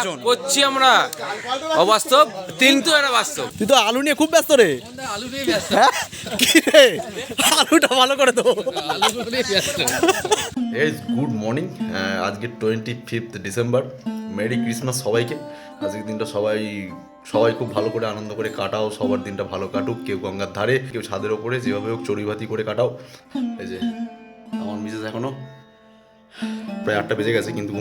আয়োজন করছি আমরা অবাস্তব, কিন্তু এটা বাস্তব। তুই তো আলু নিয়ে খুব ব্যস্ত রে। আলু নিয়ে ব্যস্ত, কি রে, আলুটা ভালো করে তো। আলু নিয়ে ব্যস্ত। Good morning. আজকে 25 ডিসেম্বর। মেরি ক্রিসমাস সবাইকে। আজকের দিনটা সবাই খুব ভালো করে আনন্দ করে কাটাও। সবার দিনটা ভালো কাটুক। কেউ গঙ্গার ধারে, কেউ ছাদের ওপরে, যেভাবে হোক চড়ুইভাতি করে কাটাও। এই যে আমার মিসেস এখনো প্রায় 8টা বেজে গেছে, কিন্তু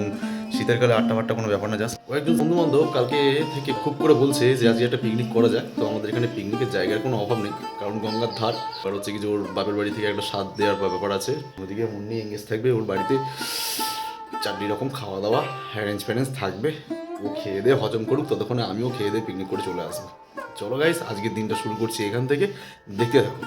শীতের কালে 8টা কোনো ব্যাপার না। জাস্ট কয়েকজন বন্ধু বান্ধব কালকে থেকে খুব করে বলছে যে আজকে একটা পিকনিক করা যায়। তো আমাদের এখানে পিকনিকের জায়গার কোনো অভাব নেই, কারণ গঙ্গার ধার। আর হচ্ছে কি যে ওর বাপের বাড়ি থেকে একটা স্বাদ দেওয়ার ব্যাপার আছে। ওদিকে মুন্নি এঙ্গেজ থাকবে, ওর বাড়িতে 4 রকম খাওয়া দাওয়া অ্যারেঞ্জ ফ্যারেঞ্জ থাকবে। ও খেয়ে দিয়ে হজম করুক, ততক্ষণে আমিও খেয়ে দিয়ে পিকনিক করে চলে আসবো। চলো গাইস, আজকের দিনটা শুরু করছি এখান থেকে, দেখতে থাকো।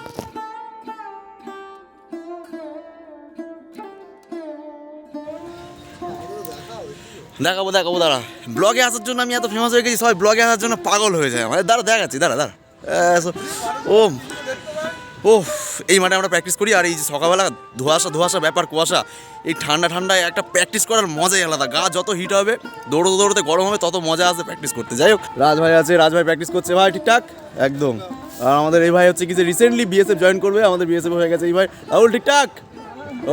দেখাবো দাঁড়া। ব্লগে আসার জন্য আমি এত ফেমাস হয়ে গেছি, সবাই ব্লগে আসার জন্য পাগল হয়ে যায়। আমাদের দেখাচ্ছি দাঁড়া। ও এই মাঠে আমরা প্র্যাকটিস করি। আর এই যে সকালবেলা ধোঁয়াশা ব্যাপার, কুয়াশা, এই ঠান্ডায় একটা প্র্যাকটিস করার মজাই আলাদা। গা যত হিট হবে, দৌড়তে গরম হবে, তত মজা আসবে প্র্যাকটিস করতে। যাই হোক, রাজভাই প্র্যাকটিস করছে ভাই ঠিকঠাক একদম। আর আমাদের এই ভাই হচ্ছে কি যে রিসেন্টলি বিএসএফ জয়েন করবে, আমাদের বিএসএফ হয়ে গেছে এই ভাই। রাহুল ঠিকঠাক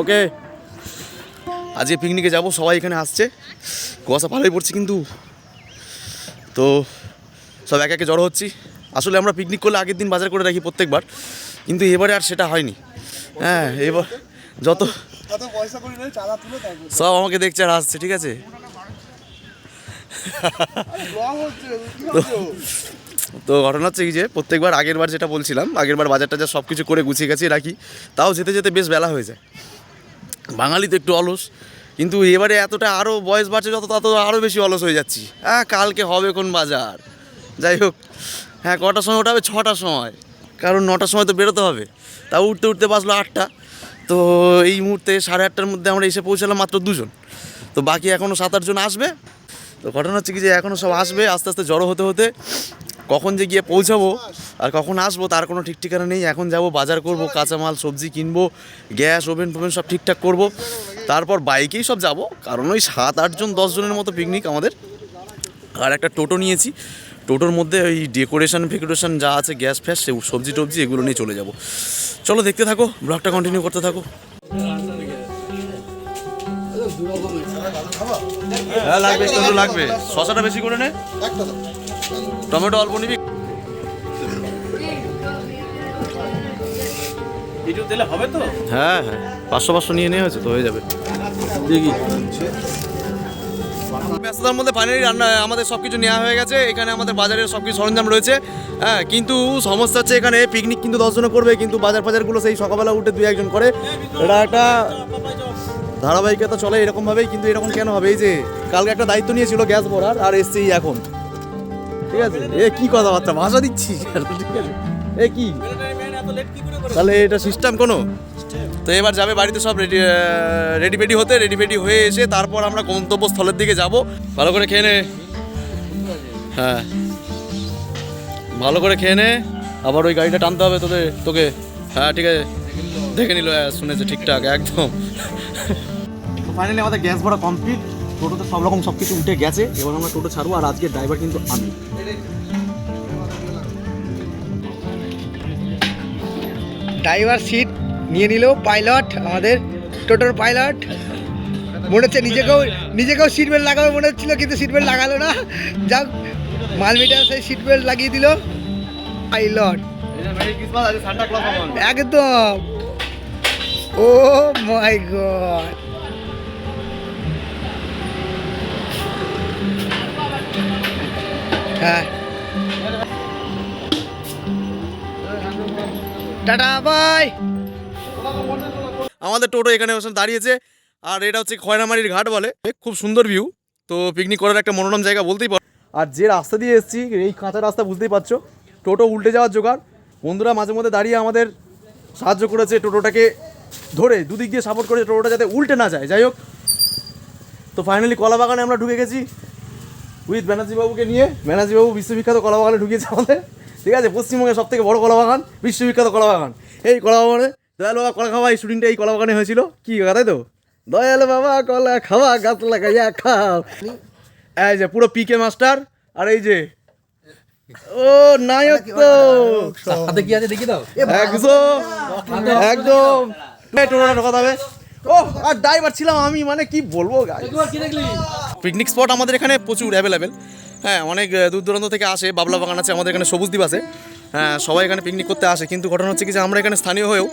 ওকে। আজকে পিকনিকে যাব, সবাই এখানে আসছে। কুয়াশা ভালোই পড়ছে কিন্তু, তো সব একে জড়ো হচ্ছি। আসলে আমরা পিকনিক করলে আগের দিন বাজার করে রাখি প্রত্যেকবার, কিন্তু এবারে আর সেটা হয়নি। হ্যাঁ, এবার যত সব আমাকে দেখছে আর আসছে, ঠিক আছে। তো ঘটনা হচ্ছে কি যে প্রত্যেকবার আগেরবার যেটা বলছিলাম, আগেরবার বাজারটা যা সব কিছু করে গুছিয়ে গেছি রাখি, তাও যেতে বেশ বেলা হয়ে যায়। বাঙালি তো একটু অলস, কিন্তু এবারে এতটা আরও বয়স বাড়ছে যত, তত আরও বেশি অলস হয়ে যাচ্ছি। হ্যাঁ, কালকে হবে কোন বাজার, যাই হোক। হ্যাঁ, কটার সময় ওটা হবে? 6টার সময়, কারণ 9টার সময় তো বেরোতে হবে। তাও উঠতে বাজলো 8টা। তো এই মুহূর্তে 8:30টার মধ্যে আমরা এসে পৌঁছালাম মাত্র 2জন। তো বাকি এখনও 7-8 জন আসবে। তো ঘটনা হচ্ছে কি যে এখনও সব আসবে, আস্তে আস্তে জড়ো হতে কখন যে গিয়ে পৌঁছাবো আর কখন আসবো তার কোনো ঠিক ঠিকানা নেই। এখন যাব, বাজার করব, কাঁচামাল সবজি কিনবো, গ্যাস ওভেন সব ঠিকঠাক করব, তারপর বাইকেই সব যাব। কারণ ওই 7-8 জন 10 জনের মতো পিকনিক আমাদের। আর একটা টোটো নিয়েছি, টোটোর মধ্যে ওই ডেকোরেশন যা আছে, গ্যাস ফ্যাস, সবজি টবজি এগুলো নিয়ে চলে যাব। চলো দেখতে থাকো, ব্লগটা কন্টিনিউ করতে থাকো। হ্যাঁ লাগবে, শসাটা বেশি করে নে, টমেটো অল্প নিবি। হ্যাঁ 500 নিয়ে হয়েছে তো, হয়ে যাবে। দেখি ব্যস্ততার মধ্যে ফাইনালি রান্না আমাদের সব কিছু নেওয়া হয়ে গেছে। এখানে আমাদের বাজারের সব কিছু সরঞ্জাম রয়েছে। হ্যাঁ, কিন্তু সমস্যা হচ্ছে এখানে পিকনিক কিন্তু 10 জন করবে, কিন্তু বাজারগুলো সেই সকালবেলা উঠে 2-1 জন করে। এটা একটা ধারাবাহিকতা চলে এরকমভাবেই। কিন্তু এরকম কেন হবে? এই যে কালকে একটা দায়িত্ব নিয়েছিল গ্যাস ভরার, আর এসছে এখন, ঠিক আছে। কি কথাবার্তা, ভাষা দিচ্ছি, ঠিক আছে। কি তাহলে এটা সিস্টেম কোনো? তো এবার যাবে বাড়িতে সব রেডি হয়ে এসে তারপর আমরা গন্তব্যস্থলের দিকে যাব। ভালো করে খেয়ে নে, হ্যাঁ ভালো করে খেয়ে নে। আবার ওই গাড়িটা টানতে হবে তোকে। হ্যাঁ ঠিক আছে, দেখে নিল, শুনেছে ঠিকঠাক একদম। ফাইনালি আমাদের গ্যাস ভরা কমপ্লিট, টোটোতে সব কিছু উঠে গেছে। এবার আমরা টোটো ছাড়বো, আর আজকের ড্রাইভার কিন্তু আমি। ড্রাইভার সিট নিয়ে নিল পাইলট, আমাদের টোটোর পাইলট। মনে হচ্ছে নিজেকেও সিট বেল্ট লাগাবে মনে হচ্ছিল, কিন্তু সিট বেল্ট লাগালো না। যাক, মালমিটার সেই সিট বেল্ট লাগিয়ে দিল পাইলট একদম। ও মাই গড, হ্যাঁ টাটা বাই। আমাদের টোটো এখানে দাঁড়িয়েছে, আর এটা হচ্ছে খয়রামারির ঘাট বলে। খুব সুন্দর ভিউ। তো পিকনিক করার একটা মনোরম জায়গা বলতেই পারো। আর যে রাস্তা দিয়ে এসেছি, এই কাঁচা রাস্তা, বুঝতেই পারছো, টোটো উল্টে যাওয়ার জোগাড়। বন্ধুরা মাঝে মধ্যে দাঁড়িয়ে আমাদের সাহায্য করেছে, টোটোটাকে ধরে দুদিক দিয়ে সাপোর্ট করেছে, টোটোটা যাতে উল্টে না যায়। যাই হোক, তো ফাইনালি কলাবাগানে আমরা ঢুকে গেছি উইথ ব্যানার্জিবাবুকে নিয়ে। ব্যানার্জিবাবু বিশ্ববিখ্যাত কলাবাগানে ঢুকিয়েছে আমাদের, ঠিক আছে। পশ্চিমবঙ্গের সব থেকে বড় কলাবাগান, বিশ্ববিখ্যাত কলাবাগান। এই কলাবাগানে দয়ালু বাবা কলা খাওয়া, এই শুটিংটা এই কলাবাগানে হয়েছিল। কি তাই তো, দয়ালু বাবা কলা খাওয়া, গাছ লাগাইয়া খাও। এই যে পুরো পিকে মাস্টার, আর এই যে ও নায়ক তো হাতে কি আছে দেখি দাও। একদম একদম টোটোটা কথা হবে। ও আর ড্রাইভার ছিলাম আমি, মানে কি বলবো গাইস। কি দেখলি? পিকনিক স্পট আমাদের এখানে প্রচুর অ্যাভেলেবেল। হ্যাঁ, অনেক দূর দূরান্ত থেকে আসে। বাবলা বাগান আছে আমাদের এখানে, সবুজ দ্বীপ আছে। হ্যাঁ, সবাই এখানে পিকনিক করতে আসে, কিন্তু ঘটনা হচ্ছে কি যে আমরা এখানে স্থানীয় হয়েও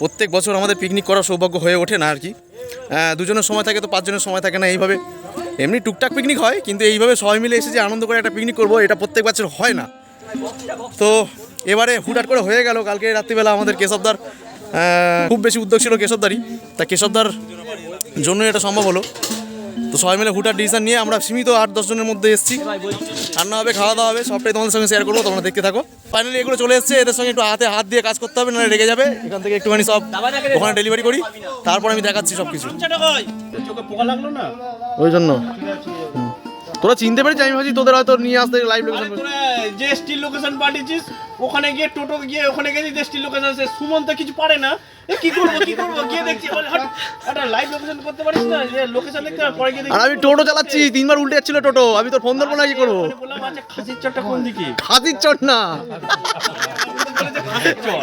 প্রত্যেক বছর আমাদের পিকনিক করার সৌভাগ্য হয়ে ওঠে না আর কি। দুজনের সময় থাকে তো 5 জনের সময় থাকে না এইভাবে। এমনি টুকটাক পিকনিক হয়, কিন্তু এইভাবে সবাই মিলে এসে যে আনন্দ করে একটা পিকনিক করবো, এটা প্রত্যেক বছর হয় না। তো এবারে হুটহাট করে হয়ে গেল। কালকে রাত্রিবেলা আমাদের কেশবদার খুব বেশি উদ্যোগ ছিল কেশবদারই, তা কেশবদার জন্য এটা সম্ভব হলো। তো সবাই মিলে হুটার ডিসিশন নিয়ে আমরা সীমিত 8-10 জনের মধ্যে এসেছি। রান্না হবে, খাওয়া দাওয়া হবে, সবটাই তোমাদের সঙ্গে শেয়ার করবো, তোমরা দেখতে থাকো। ফাইনালি এগুলো চলে এসেছে, এদের সঙ্গে একটু হাত দিয়ে কাজ করতে হবে, নাহলে রেগে যাবে। এখান থেকে একটুখানি সব ওখানে ডেলিভারি করি, তারপর আমি দেখাচ্ছি সব কিছু। ওই জন্য তোরা চিনতে পেরেছিস, আমি ভাবছি তোদের হয়তো নিয়ে আসতে লাইভ লোকেশন। তোরা যে স্টিল লোকেশন পাঠিয়েছিস ওখানে গিয়ে টোটো গিয়ে ওখানে গেছি, যে স্টিল লোকেশন সে সুমন তো কিছু পারে না। কি করবো গিয়ে দেখছি একটা লাইভ লোকেশন করতে পারিস না, যে লোকেশন দেখতে পরে গিয়ে দেখি। আর আমি টোটো চালাচ্ছি, 3বার উল্টে যাচ্ছিল টোটো, আমি তোর ফোন ধরবো না, কি করবো? বললাম আচ্ছা খাসির চটটা কোন দিকে? খাতির চট না, খাসির চট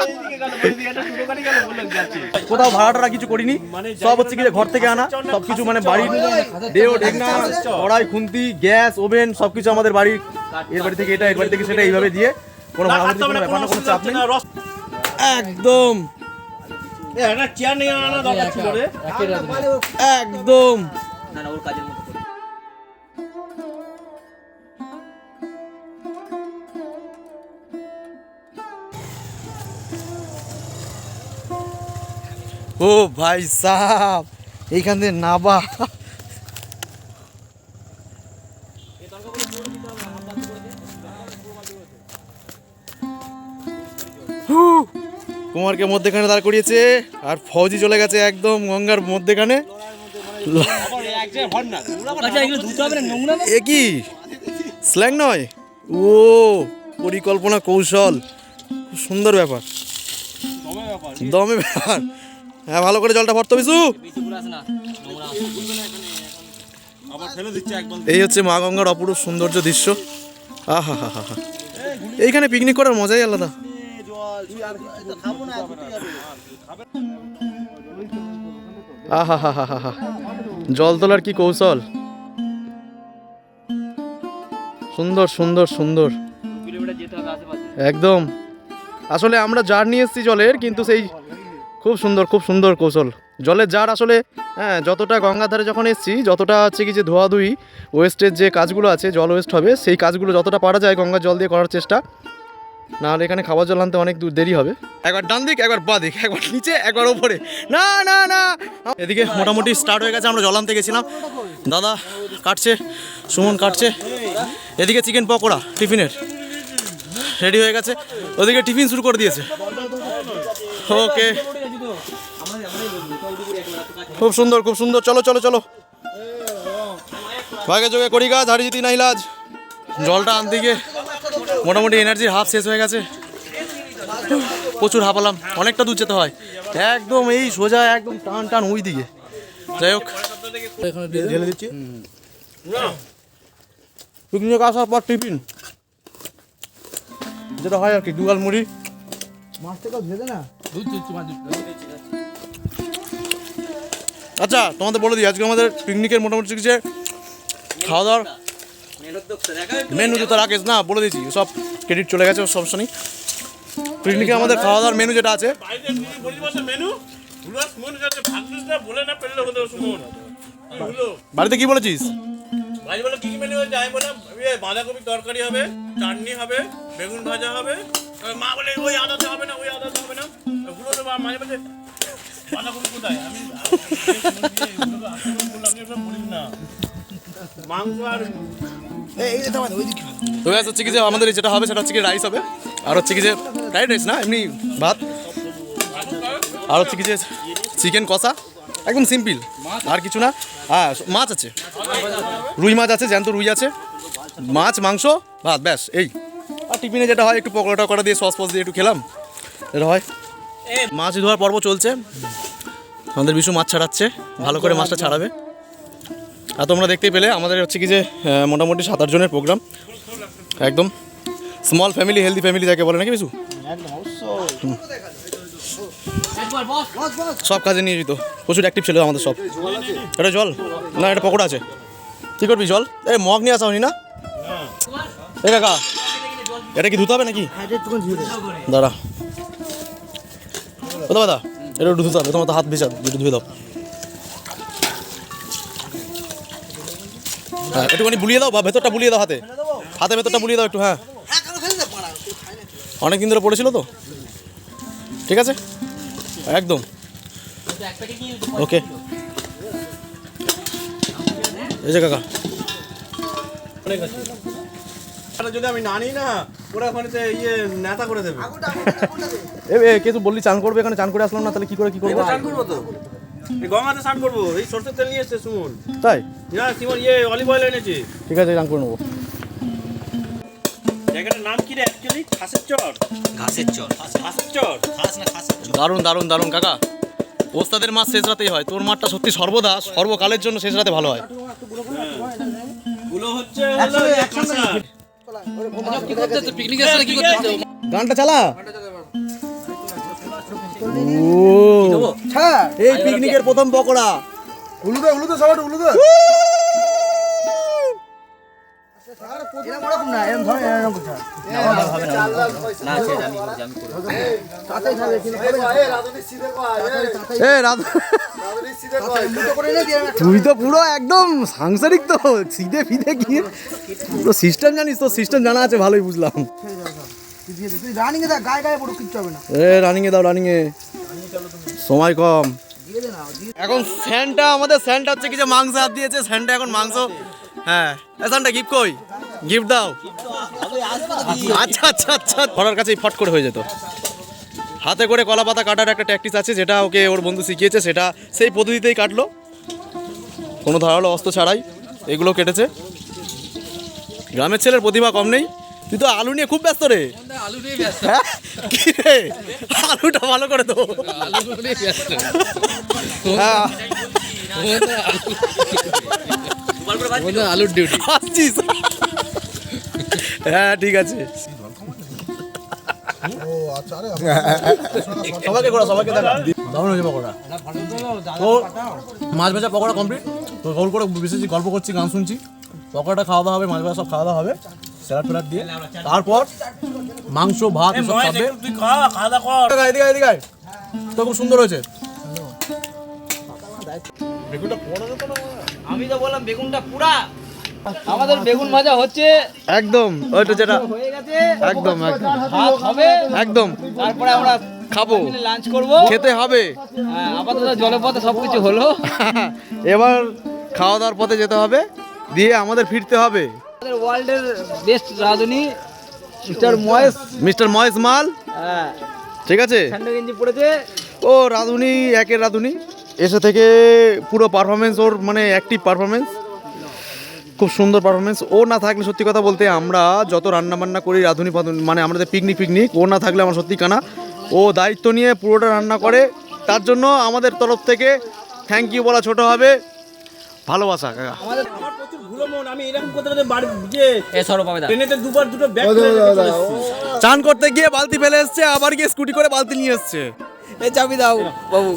এইদিকে গেল, বলে একটা টোটো গাড়ি গেল, বললাম যাচ্ছি। কোথাও ভাড়াটা কিছু করিনি, সব হচ্ছে কি যে ঘর থেকে আনা সব কিছু, মানে বাড়ির ডেও ঢেকনা কড়াই খুন্তি গ্যাস ওভেন সবকিছু আমাদের বাড়ির। এর বাড়ি থেকে এটা, এর বাড়ি থেকে সেটা, এইভাবে দিয়ে কোনো ভাড়াভাড়ি কোনো ব্যাপার না, কোনো চাপ নেই একদম একটা চেয়ার নিয়ে আনা দরকার ছিল রে। একদম। ও ভাই সাহেব, এইখান থেকে নাবা কুমারকে মধ্যেখানে দাঁড় করিয়েছে, আর ফৌজি চলে গেছে একদম গঙ্গার মধ্যেখানে। এ কি স্ল্যাং নয়, ও পরিকল্পনা কৌশল, খুব সুন্দর ব্যাপার, দমে ব্যাপার। হ্যাঁ, ভালো করে জলটা ভরতে বিশু। এই হচ্ছে মা গঙ্গার অপরূপ সৌন্দর্য দৃশ্য। আহা হা হা হা, এইখানে পিকনিক করার মজাই আলাদা। আহা হা হা হা হা, জল তোলার কি কৌশল, সুন্দর সুন্দর সুন্দর একদম। আসলে আমরা জার নিয়ে এসেছি জলের, কিন্তু সেই খুব সুন্দর কৌশল জলের জার। আসলে হ্যাঁ, যতটা গঙ্গার ধারে যখন এসেছি, যতটা হচ্ছে কি যে ধোয়াধুয়ি ওয়েস্টের যে কাজগুলো আছে, জল ওয়েস্ট হবে, সেই কাজগুলো যতটা পারা যায় গঙ্গার জল দিয়ে করার চেষ্টা, নাহলে এখানে খাবার জল আনতে অনেক দূর দেরি হবে। একবার ডান দিক, একবার বাঁ দিক, একবার নিচে, একবার ওপরে, না না না। এদিকে মোটামুটি স্টার্ট হয়ে গেছে, আমরা জল আনতে গেছিলাম, দাদা কাটছে, সুমন কাটছে। এদিকে চিকেন পকোড়া টিফিনের রেডি হয়ে গেছে, ওদিকে টিফিন শুরু করে দিয়েছে। ওকে, খুব সুন্দর খুব সুন্দর। চলো চলো চলো, ভাগে যোগে করি কাজ, হারি জিতি নাই লাজ। জলটা আনতে গিয়ে মোটামুটি এনার্জির হাফ শেষ হয়ে গেছে, প্রচুর হাঁপালাম, অনেকটা দূর যেতে হয়, একদম এই সোজা একদম টান টান ওই দিকে। যাই হোক, ঢেলে দিচ্ছি। পিকনিক আসার পর টিফিন যেটা হয় আর কি, দুগাল মুড়ি। মাছটাকে ভেজে না, আচ্ছা তোমাদের বলে দিই, আজকে আমাদের পিকনিকের মোটামুটি কিছু খাওয়া দাওয়ার মেনু যেটা রাকেশ না বলে দিয়েছি, সব ক্রেডিট চলে গেছে সব শুনি। পিকনিকে আমাদের খাওয়া দাওয়ার মেনু যেটা আছে, বাড়িতে কি বলেছিস? বাঁধাকপি তরকারি হবে, চাটনি হবে, বেগুন ভাজা হবে। মা বলে ওই আদাতে হবে না, ওই আদাতে হবে না, ওগুলো তো মাঝে মাঝে বাঁধাকপি কোথায় আমি বলিস না। মাংস আর তো গ্যাস হচ্ছে কি যে আমাদের যেটা হবে সেটা হচ্ছে কি রাইস হবে, আর হচ্ছে কি যে ফ্রাইড রাইস না, এমনি ভাত, আর হচ্ছে কি যে চিকেন কষা, একদম সিম্পল, আর কিছু না। হ্যাঁ, মাছ আছে, রুই মাছ আছে, জ্যান্ত রুই আছে, মাছ মাংস ভাত, ব্যাস এই। আর টিফিনে যেটা হয় একটু পকোড়া টকোড়া দিয়ে সস ফস দিয়ে একটু খেলাম, এটা হয়। মাছ ধোয়ার পর্ব চলছে, আমাদের বিশু মাছ ছাড়াচ্ছে, ভালো করে মাছটা ছাড়াবে। আর তোমরা দেখতেই পেলে আমাদের হচ্ছে কি যে মোটামুটি 7-8 জনের প্রোগ্রাম, একদম স্মল ফ্যামিলি হেলদি ফ্যামিলি যাকে বলে নাকি কিছু, সব কাজে নিয়োজিত, প্রচুর অ্যাক্টিভ ছিল আমাদের সব। এটা জল না, এটা পকোড়া আছে, কী করবি জল? এই মগ নিয়ে আসা হয়নি না? এ কাকা এটা কি ধুতে হবে নাকি? দাঁড়া ও দাদা, এটা একটু ধুতে হবে, তোমার তো হাত ভেজা, একটু ধুয়ে দাও। হ্যাঁ একটুখানি বুলিয়ে দাও, বা ভেতরটা বুলিয়ে দাও, হাতে ভেতরটা বুলিয়ে দাও একটু। হ্যাঁ অনেক দিন ধরে পড়েছিল তো, ঠিক আছে একদম ওকে। এই যে কাকা যদি আমি না নিই না ওরা ওখানে নেতা করে দেবে। এ কিছু বললি চান করবে, এখানে চান করে আসলাম না, তাহলে কি করবো? চান করবো তো, এই গঙ্গাতে স্নান করবো, এই সরষের তেল নিয়ে এসছে সুমন। তাই না সুমন অলিভ অয়েল এনেছি। ঠিক আছে চান করে নেবো। জায়গাটার নাম কি রে অ্যাকচুয়ালি? ঘাসের চর। দারুণ দারুণ দারুণ কাকা, ওস্তাদের মাছ শেষ রাতেই হয়, তোর মাঠটা সত্যি সর্বদা সর্বকালের জন্য শেষ রাতে ভালো হয়। গুলো হচ্ছে গানটা চালা। এই পিকনিকের প্রথম পকোড়া। উলুদে সবাই উলুদে। এরকম ওরকম না, এরকম ধরে এরকম করতে হবে। তুই তো পুরো একদম সাংসারিক, তো সিধে ফিদে গিয়ে পুরো সিস্টেম জানিস, তো সিস্টেম জানা আছে ভালোই বুঝলাম। তুই রানিং এ দা, গায়ে গায়ে পড়ো, কিচ্ছু হবে না। রানিং এ দাও, রানিং এ সময় কম। এখন স্যান্ডটা আমাদের স্যান্ডটা হচ্ছে কি যে মাংস হাত দিয়েছে, স্যান্ডটা এখন মাংস। হ্যাঁ স্যান্ডটা গিফট কই, গিফট দাও। আচ্ছা আচ্ছা আচ্ছা, ঘরের কাছেই ফট করে হয়ে যেত। হাতে করে কলা পাতা কাটার একটা ট্যাকটিস আছে, যেটা ওকে ওর বন্ধু শিখিয়েছে, সেটা সেই পদ্ধতিতেই কাটলো, কোনো ধারালো অস্ত্র ছাড়াই এগুলো কেটেছে। গ্রামের ছেলের প্রতিভা কম নেই। তুই তো আলু নিয়ে খুব ব্যস্ত রে। হ্যাঁ কি রে, আলুটা ভালো করে তো। হ্যাঁ আলুর ডিউটি আসছিস। হ্যাঁ ঠিক আছে, সবাইকে করা, সবাইকে দেখা দারুণ হয়েছে পকোড়া। তো মাছ ভাজা পকোড়া কমপ্লিট। তো গোল করে বেশি গল্প করছি, গান শুনছি, পকোড়াটা খাওয়া দাওয়া হবে, মাছ ভাজা সব খাওয়া দাওয়া হবে স্যালাড ফ্যালাড দিয়ে। তারপর মাংস ভাত সব খাবে। তুই খাওয়া দাওয়া কর। এদিকে এদিকে তো খুব সুন্দর হয়েছে। আমি তো বললাম বেগুনটা পুরা, আমাদের বেগুন ভাজা হচ্ছে একদম ওইটা যেটা হয়ে গেছে, একদম ভাত হবে, একদম তারপরে আমরা খাবো, লাঞ্চ করব, খেতে হবে। আপাতত জলপথে সবকিছু হলো, এবার খাওয়া দাওয়ার পথে যেতে হবে, দিয়ে আমাদের ফিরতে হবে। আমাদের ওয়ার্ল্ডের বেস্ট রাঁধুনি মিস্টার ময়েস মাল, হ্যাঁ ঠিক আছে। ঠান্ডা গেঞ্জি পড়েছে, ও রাঁধুনি, একের রাঁধুনি এসে থেকে পুরো পারফরমেন্স ওর, মানে অ্যাক্টিভ পারফরমেন্স, খুব সুন্দর পারফরমেন্স। ও না থাকলে সত্যি কথা বলতে আমরা যত রান্না বান্না করি রাঁধুনি মানে আমাদের পিকনিক, ও না থাকলে আমার সত্যি কানা। ও দায়িত্ব নিয়ে পুরোটা রান্না করে, তার জন্য আমাদের তরফ থেকে থ্যাংক ইউ বলা ছোট হবে, ভালোবাসা কাকা। আমার প্রচুর ভুলো মন, আমি এরকম করতে করতে বাড়ি গিয়ে ট্রেনেতে দুবার দুটো ব্যাগ চান করতে গিয়ে বালতি ফেলে এসছে, আবার গিয়ে স্কুটি করে বালতি নিয়ে এসছে। এই চাবি দাও বাবু।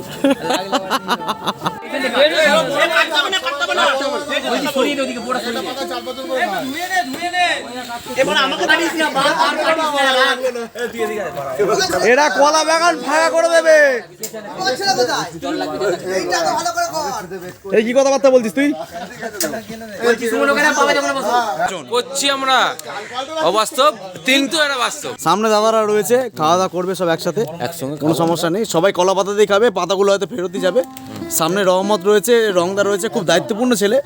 এরা কলা বাগান ফাঁকা করে দেবে। এই কি কথাবার্তা বলছিস তুই? করছি আমরা অবাস্তব, কিন্তু এটা বাস্তব। সামনে দাদারা রয়েছে, খাওয়া দাওয়া করবে সব একসাথে, একসঙ্গে, কোনো সমস্যা নেই। সবাই কলা পাতা দিয়ে খাবে, পাতাগুলো হয়তো ফেরতই যাবে। সামনে রহমত রয়েছে, রংদা রয়েছে, খুব দায়িত্বপূর্ণ ছেলে।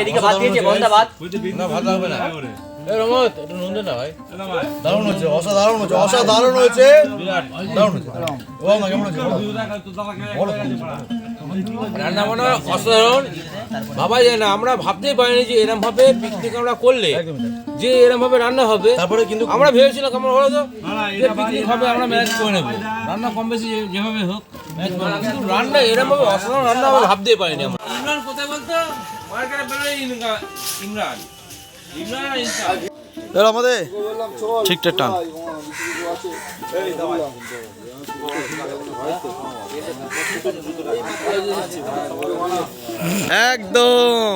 এদিকে ভাত দিয়েছে, বন্ধা ভাত। ভালো হবে না। দারুণ হচ্ছে, অসাধারণ হচ্ছে, অসাধারণ হয়েছে, দারুণ হচ্ছে। ও মা কেমন হচ্ছে? রান্না বান্না অসাধারণ, ভাবা যায় না, আমরা ভাবতেই পারিনি যে এরম ভাবে পিকনিক আমরা করলে যে এরম ভাবে রান্না হবে। তারপরে কিন্তু আমরা ভেবেছিলাম কেমন হলো তো যে পিকনিক হবে, আমরা ম্যানেজ করে নেবো, রান্না কম বেশি যেভাবে হোক ম্যানেজ করে নেবো। কিন্তু রান্না এরম ভাবে অসাধারণ রান্না আমরা ভাবতেই পারিনি আমরা। ইমরান কোথায় বলতো? মার্কেটে বেরোয় ইমরান, ইমরান ইনসান। এবার আমাদের ঠিকঠাক টান। একদম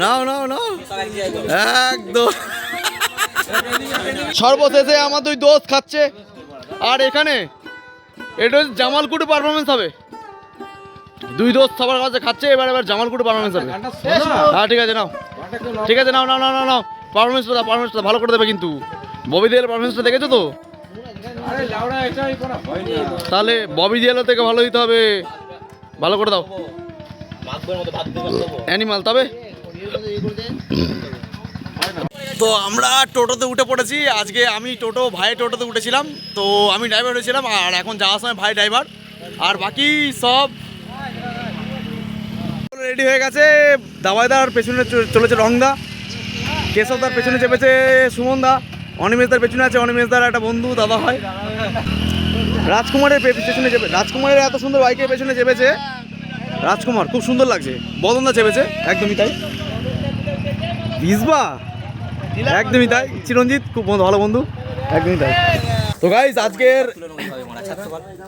নাও নাও নাও, একদম সর্বশেষে আমার দুই দোস্ত খাচ্ছে। আর এখানে এটা হচ্ছে জামালকুটু পারফরমেন্স হবে। দুই দোস্ত সবার কাছে খাচ্ছে, এবার জামালকুটু পারফরমেন্স হবে। হ্যাঁ ঠিক আছে নাও, ঠিক আছে নাও নাও নাও নাও নাও, পারফরমেন্সটা ভালো করে দেবে কিন্তু। ববি দিয়াল পারফরমেন্সটা দেখেছো তো? তাহলে ববি দিয়ালের থেকে ভালো দিতে হবে, ভালো করে দাও অ্যানিমাল। তবে তো আমরা টোটোতে উঠে পড়েছি আজকে। আমি টোটো ভাইয়ের টোটোতে উঠেছিলাম, তো আমি ড্রাইভার হয়েছিলাম, আর এখন যাওয়ার সময় ভাই ড্রাইভার, আর বাকি সব রেডি হয়ে গেছে। দাবাইদার পেছনে চলেছে রংদা, কেশবদার পেছনে চেপেছে সুমনদা, অনিমেশদার পেছনে আছে অনিমেশদার একটা বন্ধু দাদা হয়, রাজকুমারের পেছনে চেপে, রাজকুমারের এত সুন্দর বাইকের পেছনে চেপেছে রাজকুমার, খুব সুন্দর লাগছে। বদনদা চেপেছে, একদমই তাই। বিজবা একদমই তাই। চিরঞ্জিত খুব ভালো বন্ধু, একদমই তাই। তো গাইস আজকের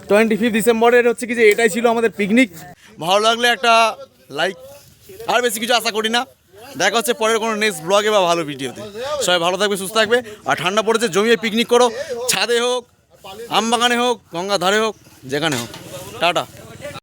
25 ডিসেম্বরের হচ্ছে কি যে এটাই ছিল আমাদের পিকনিক। ভালো লাগলে একটা লাইক, আর বেশি কিছু আশা করি না। দেখা হচ্ছে পরের কোনো নেক্সট ব্লগে বা ভালো ভিডিওতে। সবাই ভালো থাকবে, সুস্থ থাকবে, আর ঠান্ডা পড়েছে জমিয়ে পিকনিক করো, ছাদে হোক, আমবাগানে হোক, গঙ্গার ধারে হোক, যেখানে হোক। টাটা।